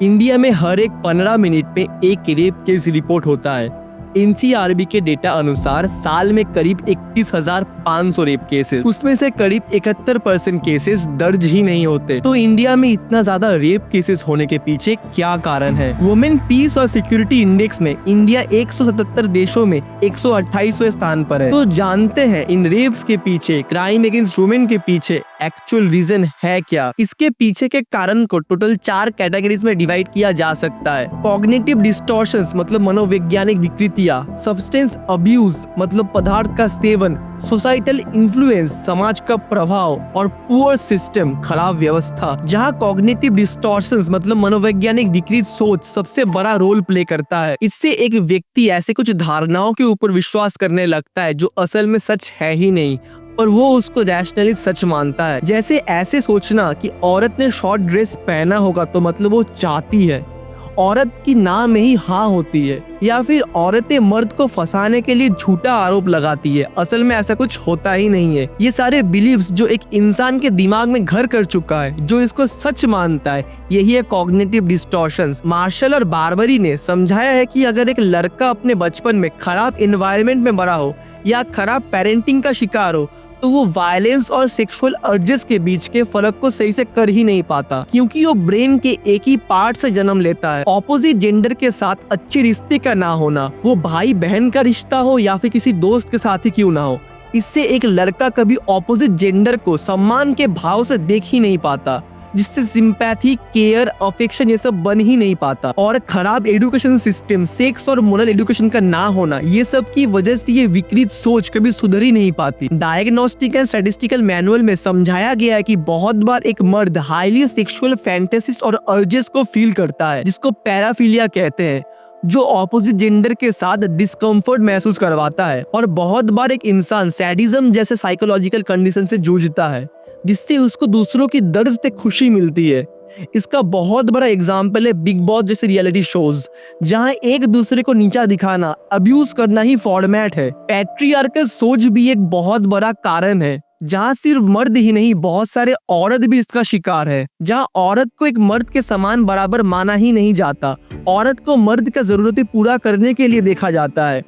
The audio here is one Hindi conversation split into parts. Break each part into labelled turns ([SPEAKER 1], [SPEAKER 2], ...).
[SPEAKER 1] इंडिया में हर एक 15 मिनट में एक रेप केस रिपोर्ट होता है। एनसीआरबी के डेटा अनुसार साल में करीब 31,500 रेप केसेस, उसमें से करीब 71% केसेस दर्ज ही नहीं होते। तो इंडिया में इतना ज्यादा रेप केसेस होने के पीछे क्या कारण है? वुमेन पीस और सिक्योरिटी इंडेक्स में इंडिया 177 देशों में 128वें स्थान पर है। तो जानते हैं इन रेप्स के पीछे, क्राइम अगेंस्ट वुमेन के पीछे एक्चुअल रीजन है क्या? इसके पीछे के कारण को टोटल 4 कैटेगरीज में डिवाइड किया जा सकता है। कॉग्निटिव डिस्टॉर्शंस मतलब मनोवैज्ञानिक विकृतियां, सब्सटेंस अब्यूज मतलब पदार्थ का सेवन, सोसाइटल इन्फ्लुएंस समाज का प्रभाव, और पुअर सिस्टम खराब व्यवस्था। जहां कॉग्निटिव डिस्टॉर्शंस मतलब मनोवैज्ञानिक विकृत सोच सबसे बड़ा रोल प्ले करता है। इससे एक व्यक्ति ऐसे कुछ धारणाओं के ऊपर विश्वास करने लगता है जो असल में सच है ही नहीं, और वो उसको रैशनली सच मानता है। जैसे ऐसे सोचना कि औरत ने शॉर्ट ड्रेस पहना होगा तो मतलब वो चाहती है, औरत की नाम में ही हाँ होती है, या फिर औरतें मर्द को फंसाने के लिए झूठा आरोप लगाती है, असल में ऐसा कुछ होता ही नहीं है। ये सारे बिलीव्स जो एक इंसान के दिमाग में घर कर चुका है, जो इसको सच मानता है, यही है कॉग्निटिव डिस्टॉर्शंस। मार्शल और बार्बरी ने समझाया है कि अगर एक लड़का अपने बचपन में खराब एनवायरनमेंट में बड़ा हो या खराब पेरेंटिंग का शिकार हो तो वो वायलेंस और सेक्सुअल अर्जेस के बीच के फर्क को सही से कर ही नहीं पाता, क्योंकि वो ब्रेन के एक ही पार्ट से जन्म लेता है। ऑपोजिट जेंडर के साथ अच्छे रिश्ते का ना होना, वो भाई बहन का रिश्ता हो या फिर किसी दोस्त के साथ ही क्यों ना हो, इससे एक लड़का कभी ऑपोजिट जेंडर को सम्मान के भाव से देख ही नहीं पाता, जिससे सिंपैथी, केयर, अफेक्शन ये सब बन ही नहीं पाता। और खराब एजुकेशन सिस्टम, सेक्स और मोरल एजुकेशन का ना होना, ये सब की वजह से ये विकृत सोच कभी सुधर ही नहीं पाती। डायग्नोस्टिक एंड स्टैटिस्टिकल मैनुअल में समझाया गया है कि बहुत बार एक मर्द हाईली सेक्सुअल फैंटेसीज और अर्जेस को फील करता है, जिसको पैराफिलिया कहते हैं, जो ऑपोजिट जेंडर के साथ डिस्कम्फर्ट महसूस करवाता है। और बहुत बार एक इंसान सैडिज्म जैसे साइकोलॉजिकल कंडीशन से जूझता है, जिससे उसको दूसरों की दर्द से खुशी मिलती है। इसका बहुत बड़ा एग्जाम्पल है बिग बॉस जैसे रियलिटी शोज, जहां एक दूसरे को नीचा दिखाना, अब्यूज करना ही फॉर्मेट है। पैट्रियार्कल सोच भी एक बहुत बड़ा कारण है, जहां सिर्फ मर्द ही नहीं बहुत सारे औरत भी इसका शिकार है। जहां औरत को एक मर्द के समान बराबर माना ही नहीं जाता, औरत को मर्द का जरूरतें पूरा करने के लिए देखा जाता है,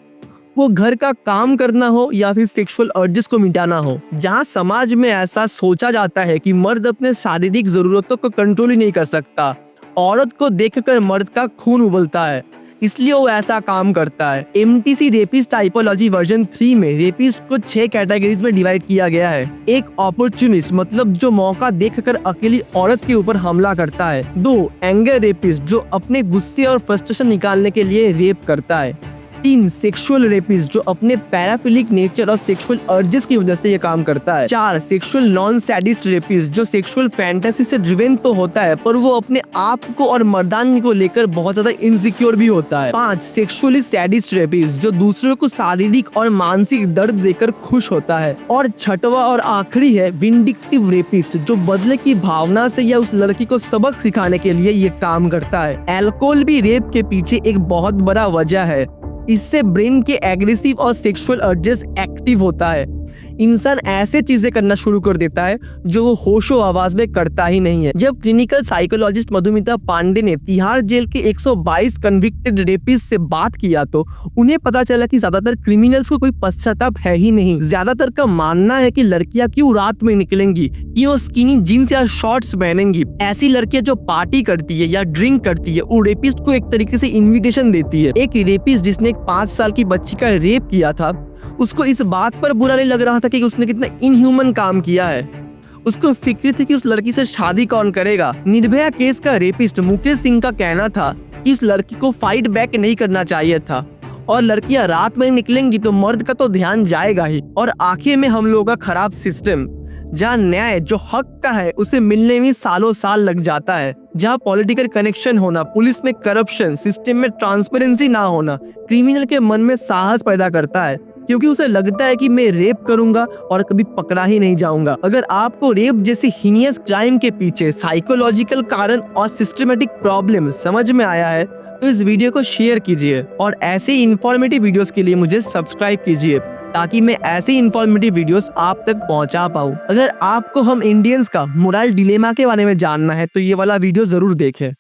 [SPEAKER 1] वो घर का काम करना हो या फिर सेक्सुअल अर्जेस को मिटाना हो। जहां समाज में ऐसा सोचा जाता है कि मर्द अपने शारीरिक जरूरतों को कंट्रोल ही नहीं कर सकता, औरत को देखकर मर्द का खून उबलता है, इसलिए वो ऐसा काम करता है। एमटीसी रेपिस्ट टाइपोलॉजी वर्जन 3 में रेपिस्ट को 6 कैटेगरीज में डिवाइड किया गया है। एक अपॉर्चुनिस्ट मतलब जो मौका देखकर अकेली औरत के ऊपर हमला करता है। 2 एंगर रेपिस्ट जो अपने गुस्से और फ्रस्ट्रेशन निकालने के लिए रेप करता है। 3 सेक्सुअल रेपिस्ट जो अपने पैराफिलिक नेचर और सेक्सुअल अर्जेस की वजह से ये काम करता है। 4 सेक्सुअल नॉन सैडिस्ट रेपिस्ट जो सेक्सुअल फैंटेसी से ड्रिवन तो होता है, पर वो अपने आप को और मर्दानगी को लेकर बहुत ज्यादा इनसिक्योर भी होता है। 5 सेक्सुअली सैडिस्ट रेपिस्ट जो दूसरों को शारीरिक और मानसिक दर्द देकर खुश होता है। और 6वां और आखिरी है विंडिक्टिव रेपिस्ट जो बदले की भावना से या उस लड़की को सबक सिखाने के लिए ये काम करता है। अल्कोहल भी रेप के पीछे एक बहुत बड़ा वजह है। इससे ब्रेन के एग्रेसिव और सेक्सुअल अर्जेस एक्टिव होता है। इंसान ऐसे चीजें करना शुरू कर देता है जो वो होशो आवाज में करता ही नहीं है। जब क्लिनिकल साइकोलॉजिस्ट मधुमिता पांडे ने तिहाड़ जेल के 122 कन्विक्टेड रेपिस्ट से बात किया तो उन्हें पता चला कि ज्यादातर क्रिमिनल्स को कोई पश्चाताप है ही नहीं। ज्यादातर का मानना है कि लड़कियां क्यों रात में निकलेंगी, क्यों स्किनी जीन्स या शॉर्ट्स पहनेंगी। ऐसी लड़कियां जो पार्टी करती है या ड्रिंक करती है, वो रेपिस्ट को एक तरीके से इन्विटेशन देती है। एक रेपिस्ट जिसने एक 5 साल की बच्ची का रेप किया था, उसको इस बात पर बुरा नहीं लग रहा था कि उसने कितना इनह्यूमन काम किया है। उसको फिक्र थी कि उस लड़की से शादी कौन करेगा। निर्भया केस का रेपिस्ट मुकेश सिंह का कहना था कि उस लड़की को फाइट बैक नहीं करना चाहिए था, और लड़कियां रात में निकलेंगी तो मर्द का तो ध्यान जाएगा ही। और आखिर में हम लोगों का खराब सिस्टम, जहाँ न्याय जो हक का है उसे मिलने में सालों साल लग जाता है, जहाँ पॉलिटिकल कनेक्शन होना, पुलिस में करप्शन, सिस्टम में ट्रांसपेरेंसी ना होना क्रिमिनल के मन में साहस पैदा करता है, क्योंकि उसे लगता है कि मैं रेप करूंगा और कभी पकड़ा ही नहीं जाऊंगा। अगर आपको रेप जैसी हीनियस क्राइम के पीछे साइकोलॉजिकल कारण और सिस्टमेटिक प्रॉब्लम समझ में आया है तो इस वीडियो को शेयर कीजिए, और ऐसे इंफॉर्मेटिव वीडियोस के लिए मुझे सब्सक्राइब कीजिए, ताकि मैं ऐसे इंफॉर्मेटिव वीडियोस आप तक पहुंचा पाऊं। अगर आपको हम इंडियंस का मोरल डिलेमा के बारे में जानना है तो ये वाला वीडियो जरूर देखें।